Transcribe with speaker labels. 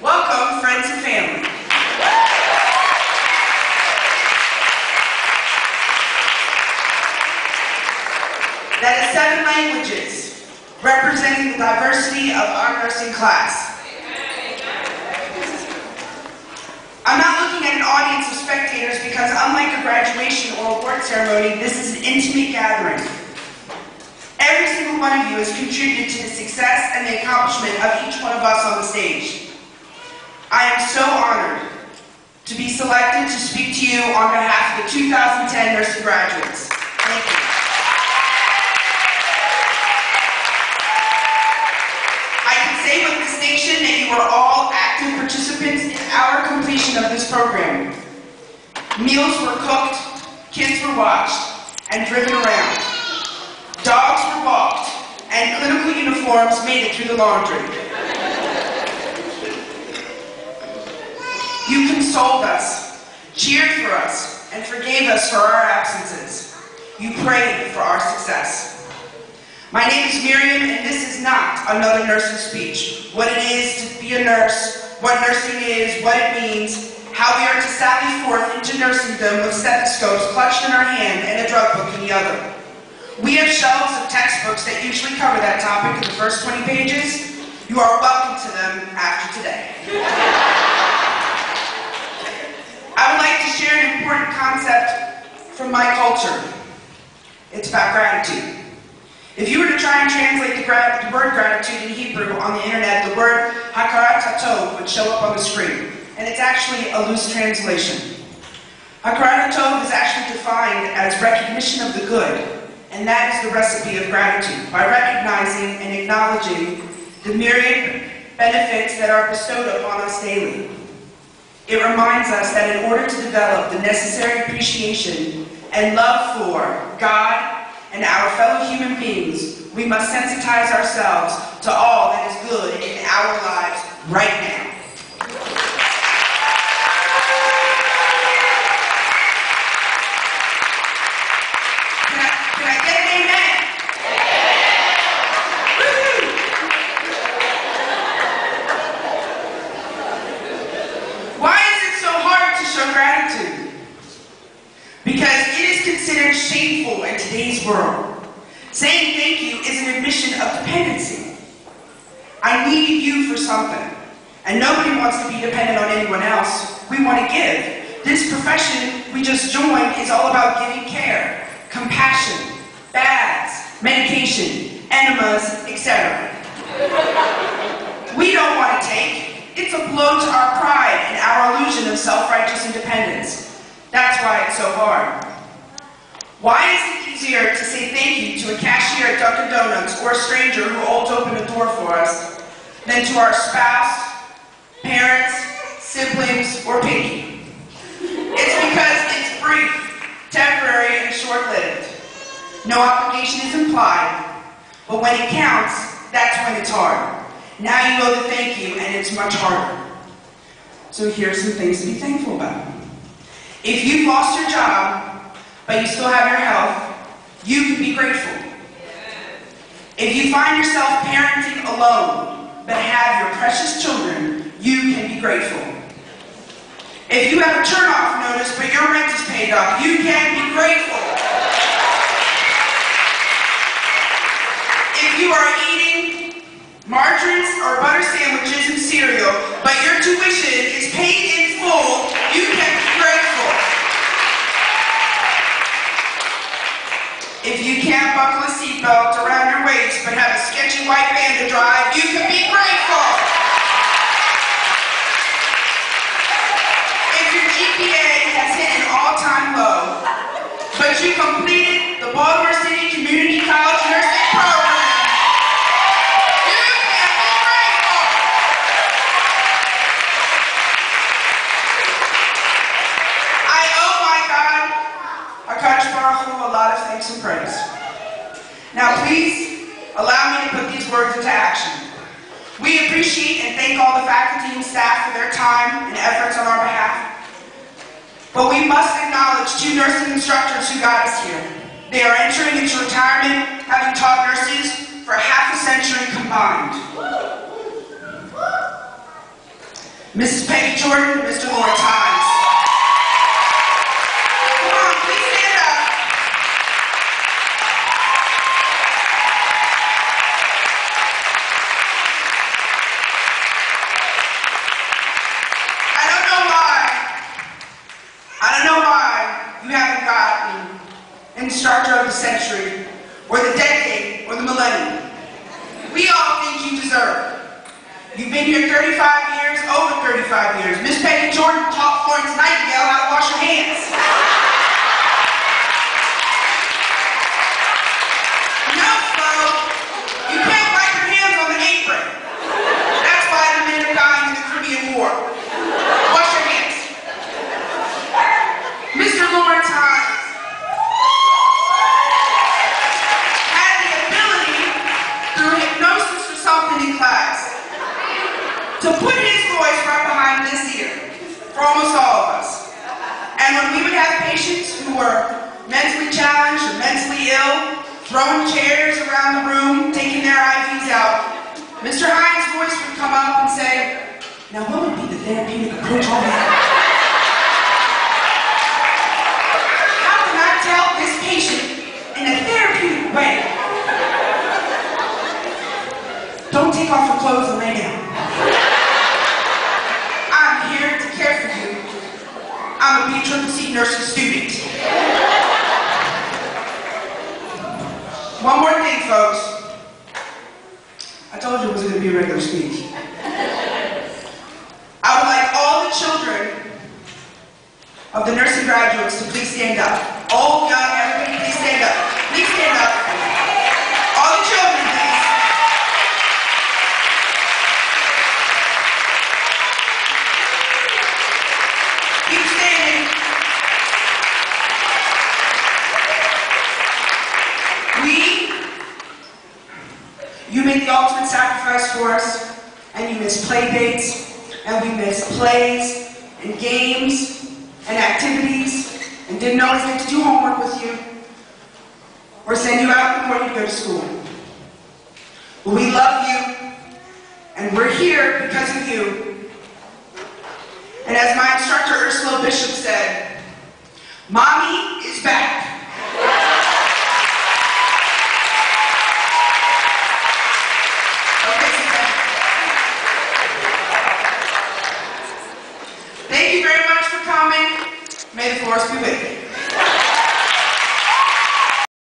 Speaker 1: Welcome, friends and family. That is 7 languages, representing the diversity of our nursing class. I'm not looking at an audience of spectators because unlike a graduation or award ceremony, this is an intimate gathering. Every single one of you has contributed to the success and the accomplishment of each one of us on the stage. I am so honored to be selected to speak to you on behalf of the 2010 nursing graduates. Thank you. I can say with distinction that you are all active participants in our completion of this program. Meals were cooked, kids were watched, and driven around. Dogs were walked, and clinical uniforms made it through the laundry. You consoled us, cheered for us, and forgave us for our absences. You prayed for our success. My name is Miriam, and this is not another nursing speech. What it is to be a nurse, what nursing is, what it means, how we are to sally forth into nursingdom with stethoscopes clutched in our hand and a drug book in the other. We have shelves of textbooks that usually cover that topic in the first 20 pages. You are welcome to them after today. I would like to share an important concept from my culture. It's about gratitude. If you were to try and translate the word gratitude in Hebrew on the internet, the word hakarat hatov would show up on the screen. And it's actually a loose translation. Hakarat hatov is actually defined as recognition of the good. And that is the recipe of gratitude, by recognizing and acknowledging the myriad benefits that are bestowed upon us daily. It reminds us that in order to develop the necessary appreciation and love for God and our fellow human beings, we must sensitize ourselves to all that is good in our lives right now. Shameful in today's world. Saying thank you is an admission of dependency. I need you for something, and nobody wants to be dependent on anyone else. We want to give. This profession we just joined is all about giving care, compassion, baths, medication, enemas, etc. We don't want to take. It's a blow to our pride and our illusion of self-righteous independence. That's why it's so hard. Why is it easier to say thank you to a cashier at Dunkin' Donuts or a stranger who holds open a door for us than to our spouse, parents, siblings, or pinky? It's because it's brief, temporary, and short-lived. No obligation is implied, but when it counts, that's when it's hard. Now you know the thank you, and it's much harder. So here's some things to be thankful about. If you've lost your job, but you still have your health, you can be grateful. If you find yourself parenting alone, but have your precious children, you can be grateful. If you have a turn-off notice, but your rent is paid up, you can be grateful. If you are eating margarines or butter sandwiches and cereal, but your tuition is paid in full, you can be grateful. If you can't buckle a seatbelt around your waist but have a sketchy white van to drive, you can be grateful. If your GPA has hit an all-time low, but you completed the Baltimore City Community College Nursing Program, you can be grateful. I owe my God, HaKadosh Baruch Hu, a lot of thanks and praise. Now please allow me to put these words into action. We appreciate and thank all the faculty and staff for their time and efforts on our behalf. But we must acknowledge 2 nursing instructors who got us here. They are entering into retirement, having taught nurses for half a century combined. Mrs. Peggy Jordan, Mr. Lawrence Hines. Come on, please stand up. I don't know why you haven't gotten Instructor of the Century, or the Decade, or the Millennium. We all think you deserve it. You've been here 35 years, over 35 years. Miss Peggy Jordan taught Florence Nightingale how to wash her hands. No, folks, you can't wipe your hands on the apron. That's why the men are dying in the Caribbean War. Wash your hands. Mr. Lawrence Hines had the ability, through hypnosis or something in class, to put his voice right behind this ear for almost all of us. And when we would have patients who were mentally challenged or mentally ill, throwing chairs around the room, taking their IVs out, Mr. Hines' voice would come up and say, "Now what would be the therapeutic approach on that? How can I tell this patient in a therapeutic way? Don't take off your clothes and lay down. I'm here to care for you. I'm a BCCC nursing student." One more thing, folks. I told you it was going to be a regular speech. I would like all the children of the nursing graduates to please stand up. Old, young, everybody, please stand up. Please stand up. All the children, please. Keep standing. You make the ultimate sacrifice for us, and you miss play dates, and we miss plays, and games, and activities, and didn't always get to do homework with you, or send you out in the morning to go to school. But we love you, and we're here because of you. And as my instructor Ursula Bishop said, "Mommy is back."